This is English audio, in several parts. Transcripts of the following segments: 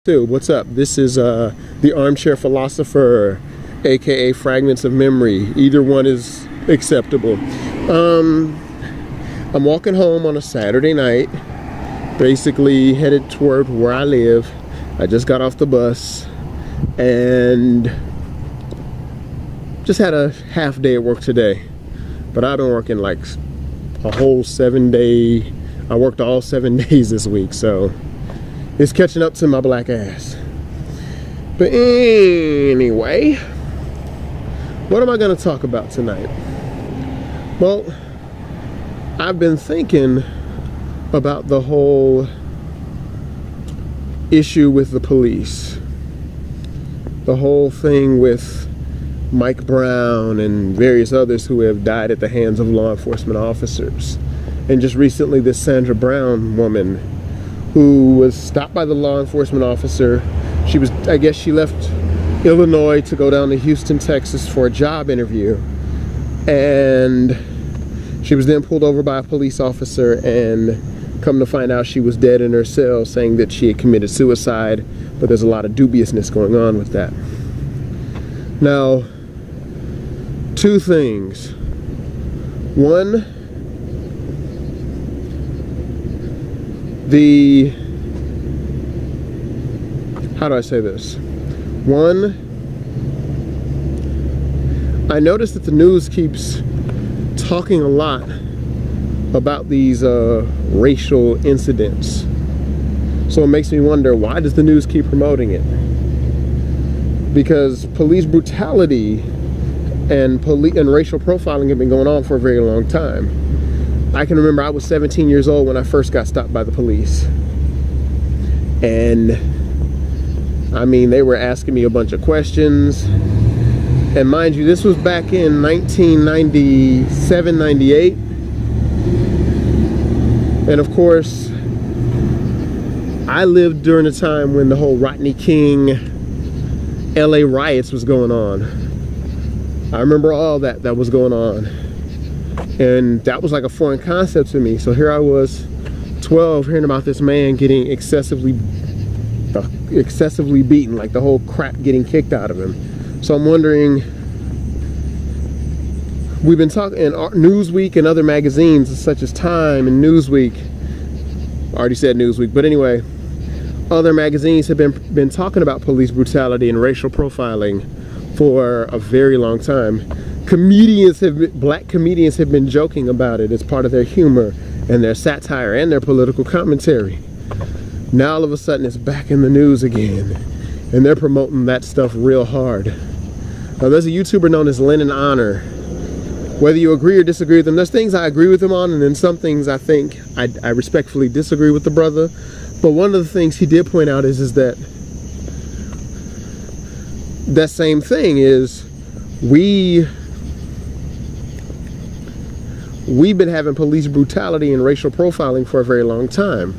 Dude, what's up? This is the Armchair Philosopher, aka Fragments of Memory. Either one is acceptable. I'm walking home on a Saturday night, basically headed toward where I live. I just got off the bus and just had a half day at work today. But I've been working like a whole 7 day. I worked all 7 days this week, so it's catching up to my black ass. But anyway, what am I going to talk about tonight? Well, I've been thinking about the whole issue with the police. The whole thing with Mike Brown and various others who have died at the hands of law enforcement officers. And just recently, this Sandra Brown woman who was stopped by the law enforcement officer. She was, I guess she left Illinois to go down to Houston, Texas for a job interview. And she was then pulled over by a police officer, and come to find out she was dead in her cell, saying that she had committed suicide, but there's a lot of dubiousness going on with that. Now, two things. One, how do I say this? One, I noticed that the news keeps talking a lot about these racial incidents. So it makes me wonder, why does the news keep promoting it? Because police brutality and racial profiling have been going on for a very long time. I can remember I was 17 years old when I first got stopped by the police. And I mean, they were asking me a bunch of questions. And mind you, this was back in 1997, 98. And of course, I lived during a time when the whole Rodney King LA riots was going on. I remember all that was going on. And that was like a foreign concept to me. So here I was, 12, hearing about this man getting excessively beaten, like the whole crap getting kicked out of him. So I'm wondering, we've been talking in Newsweek and other magazines such as Time and Newsweek. I already said Newsweek, but anyway, other magazines have been talking about police brutality and racial profiling for a very long time. Black comedians have been joking about it as part of their humor and their satire and their political commentary. Now all of a sudden it's back in the news again, and they're promoting that stuff real hard. Now there's a YouTuber known as Lennon Honor. Whether you agree or disagree with him, there's things I agree with him on, and then some things I think I respectfully disagree with the brother. But one of the things he did point out is that same thing is we've been having police brutality and racial profiling for a very long time.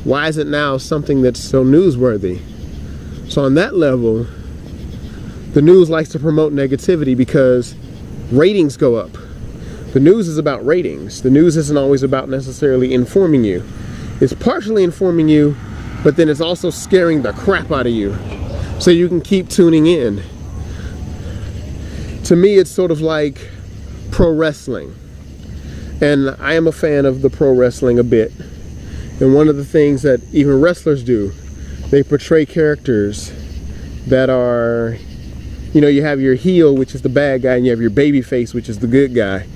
Why is it now something that's so newsworthy? So on that level, the news likes to promote negativity because ratings go up. The news is about ratings. The news isn't always about necessarily informing you. It's partially informing you, but then it's also scaring the crap out of you so you can keep tuning in. To me, it's sort of like pro wrestling. And I am a fan of the pro wrestling a bit. And one of the things that even wrestlers do, they portray characters that are, you know, you have your heel, which is the bad guy, and you have your baby face, which is the good guy.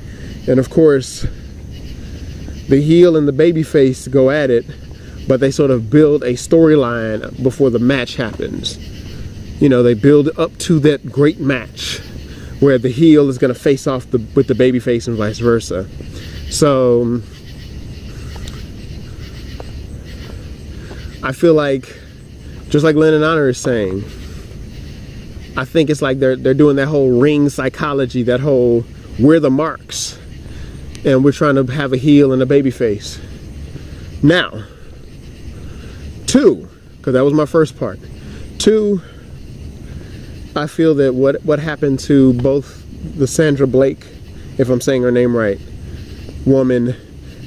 And of course, the heel and the baby face go at it, but they sort of build a storyline before the match happens. You know, they build up to that great match where the heel is going to face off with the baby face and vice versa. So I feel like, just like Lennon Honor is saying, I think it's like they're doing that whole ring psychology, that whole we're the marks and we're trying to have a heel and a baby face. Now, two, because that was my first part. Two, I feel that what happened to both the Sandra Blake, if I'm saying her name right, woman,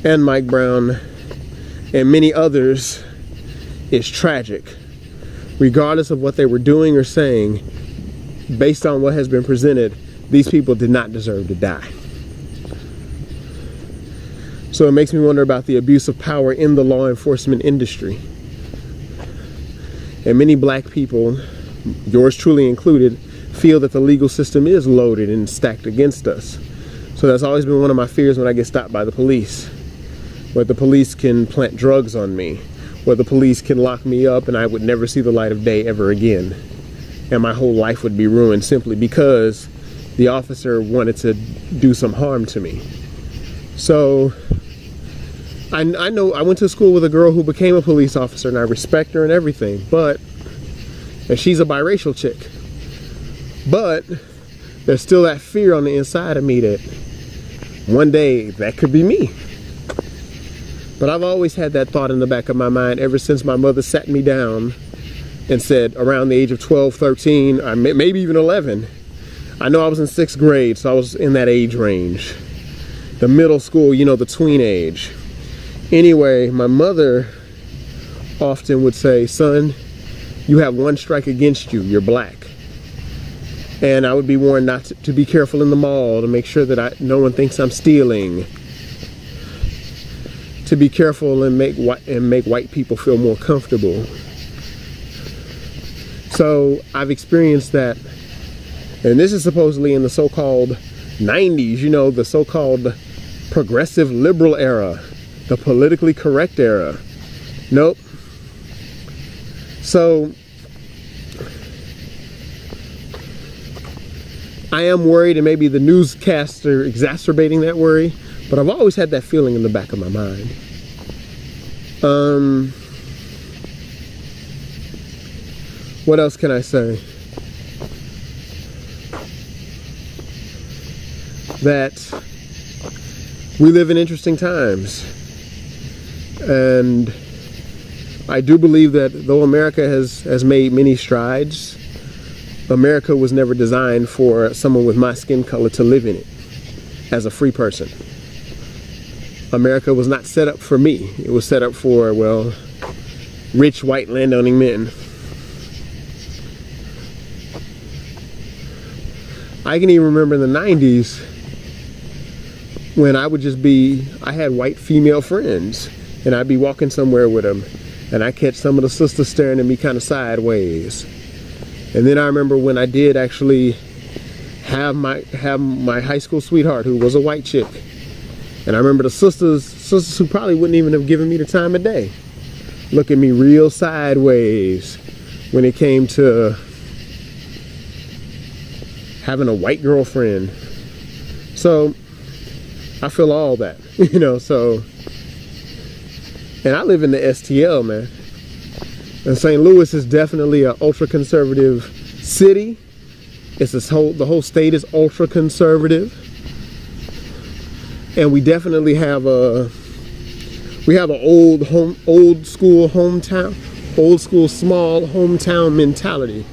and Mike Brown and many others is tragic. regardless of what they were doing or saying, based on what has been presented, these people did not deserve to die. So it makes me wonder about the abuse of power in the law enforcement industry. And many black people, yours truly included, feel that the legal system is loaded and stacked against us. So that's always been one of my fears when I get stopped by the police. Where the police can plant drugs on me, where the police can lock me up and I would never see the light of day ever again. And my whole life would be ruined simply because the officer wanted to do some harm to me. So I know I went to school with a girl who became a police officer, and I respect her and everything, and she's a biracial chick. But there's still that fear on the inside of me that one day that could be me. But I've always had that thought in the back of my mind ever since my mother sat me down and said, around the age of 12, 13, or maybe even 11. I know I was in 6th grade, so I was in that age range. The middle school, you know, the tween age. Anyway, my mother often would say, son, you have one strike against you, you're black. And I would be warned not to be careful in the mall, to make sure that no one thinks I'm stealing. To be careful and make white people feel more comfortable. So I've experienced that, and this is supposedly in the so-called 90s, you know, the so-called progressive liberal era, the politically correct era. Nope. So I am worried, and maybe the newscasts are exacerbating that worry, but I've always had that feeling in the back of my mind. What else can I say? That we live in interesting times. And I do believe that though America has made many strides, America was never designed for someone with my skin color to live in it as a free person. America was not set up for me. It was set up for, well, rich white landowning men. I can even remember in the 90s when I had white female friends, and I'd be walking somewhere with them, and I catch some of the sisters staring at me kind of sideways. And then I remember when I did actually have my high school sweetheart, who was a white chick. And I remember the sisters who probably wouldn't even have given me the time of day, look at me real sideways when it came to having a white girlfriend. So I feel all that, you know, so. And I live in the STL, man. And St. Louis is definitely an ultra-conservative city. The whole state is ultra-conservative. And we definitely have an old school small hometown mentality,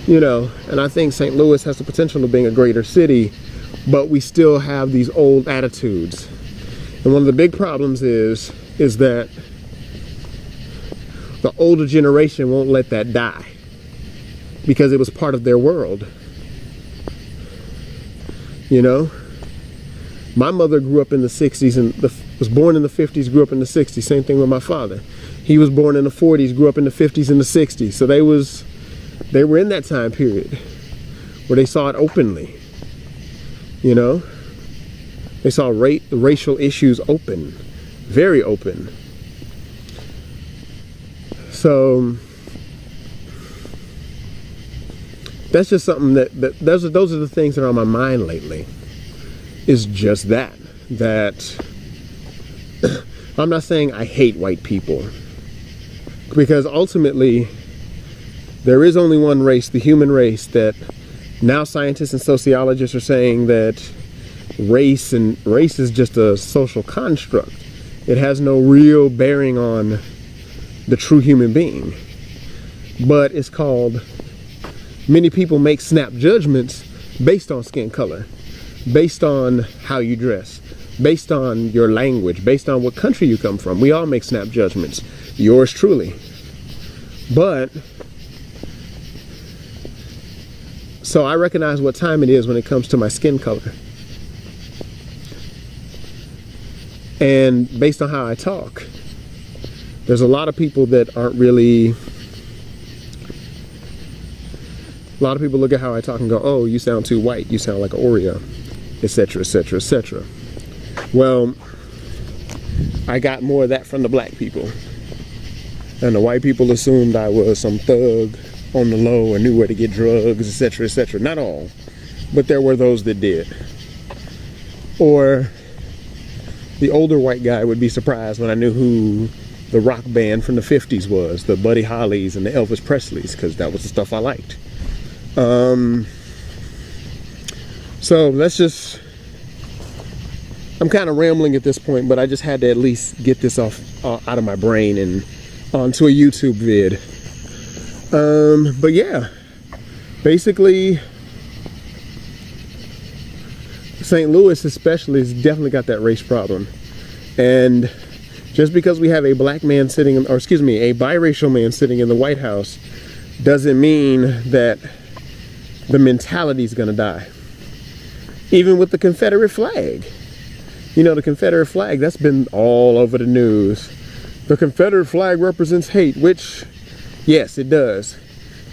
you know. And I think St. Louis has the potential of being a greater city, but we still have these old attitudes. And one of the big problems is that the older generation won't let that die because it was part of their world, you know. My mother grew up in the 60s and was born in the 50s, grew up in the 60s. Same thing with my father. He was born in the 40s, grew up in the 50s and the 60s. So they were in that time period where they saw it openly, you know. They saw racial issues open, very open. So that's just something those are the things that are on my mind lately. Is just that I'm not saying I hate white people, because ultimately there is only one race, the human race, that now scientists and sociologists are saying that race is just a social construct. It has no real bearing on the true human being. But it's called, many people make snap judgments based on skin color, based on how you dress, based on your language, based on what country you come from. We all make snap judgments. Yours truly. But So I recognize what time it is when it comes to my skin color. And based on how I talk, there's a lot of people that aren't really... A lot of people look at how I talk and go, oh, you sound too white, you sound like an Oreo, etc., etc., etc. Well, I got more of that from the black people. And the white people assumed I was some thug on the low or knew where to get drugs, etc., etc. Not all, but there were those that did. Or the older white guy would be surprised when I knew who the rock band from the 50s was, the Buddy Hollies and the Elvis Presleys, because that was the stuff I liked. So let's just, I'm kind of rambling at this point, but I just had to at least get this off out of my brain and onto a YouTube vid. But yeah, basically St. Louis especially has definitely got that race problem. And just because we have a black man sitting, or excuse me, a biracial man sitting in the White House doesn't mean that the mentality is going to die. Even with the Confederate flag. You know, the Confederate flag, that's been all over the news. The Confederate flag represents hate, which, yes, it does.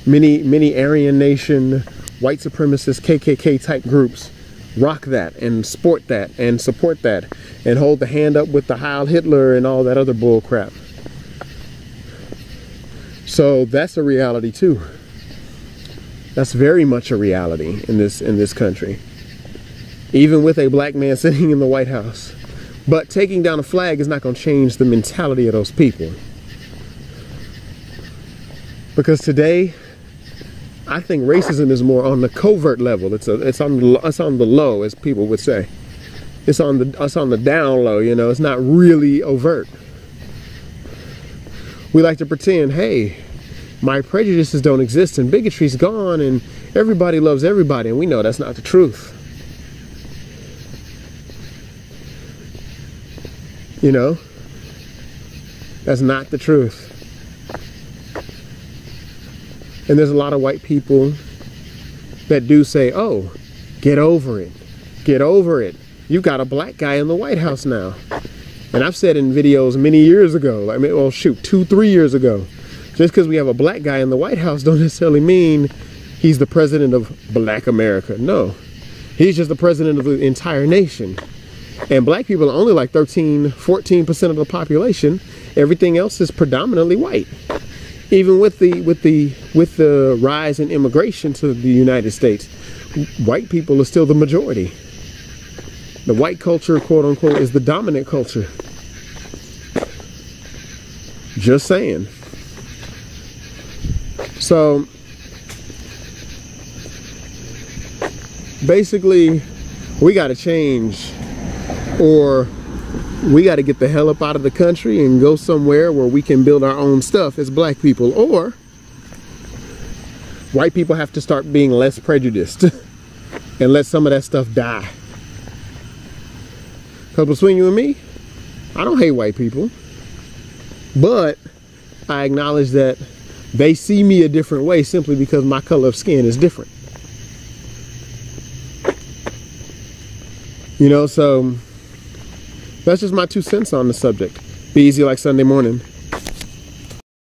Many Aryan Nation, white supremacist, KKK type groups rock that and sport that and support that and hold the hand up with the Heil Hitler and all that other bull crap. So that's a reality too. That's very much a reality in this country. Even with a black man sitting in the White House. But taking down a flag is not going to change the mentality of those people. Because today, I think racism is more on the covert level. It's on the low, as people would say. It's on the down low, you know. It's not really overt. We like to pretend, hey, my prejudices don't exist and bigotry's gone and everybody loves everybody, and we know that's not the truth. You know, that's not the truth. And there's a lot of white people that do say, oh, get over it. Get over it. You got a black guy in the White House now. And I've said in videos many years ago, I mean, well, shoot, 2-3 years ago, just because we have a black guy in the White House don't necessarily mean he's the president of Black America. No, he's just the president of the entire nation. And black people are only like 13-14% of the population. Everything else is predominantly white. Even with the rise in immigration to the United States, white people are still the majority. The white culture, quote unquote, is the dominant culture. Just saying. So basically, we got to change, or we got to get the hell up out of the country and go somewhere where we can build our own stuff as black people, or white people have to start being less prejudiced and let some of that stuff die. Because between you and me, I don't hate white people, but I acknowledge that they see me a different way simply because my color of skin is different. You know, so that's just my 2 cents on the subject. Be easy like Sunday morning.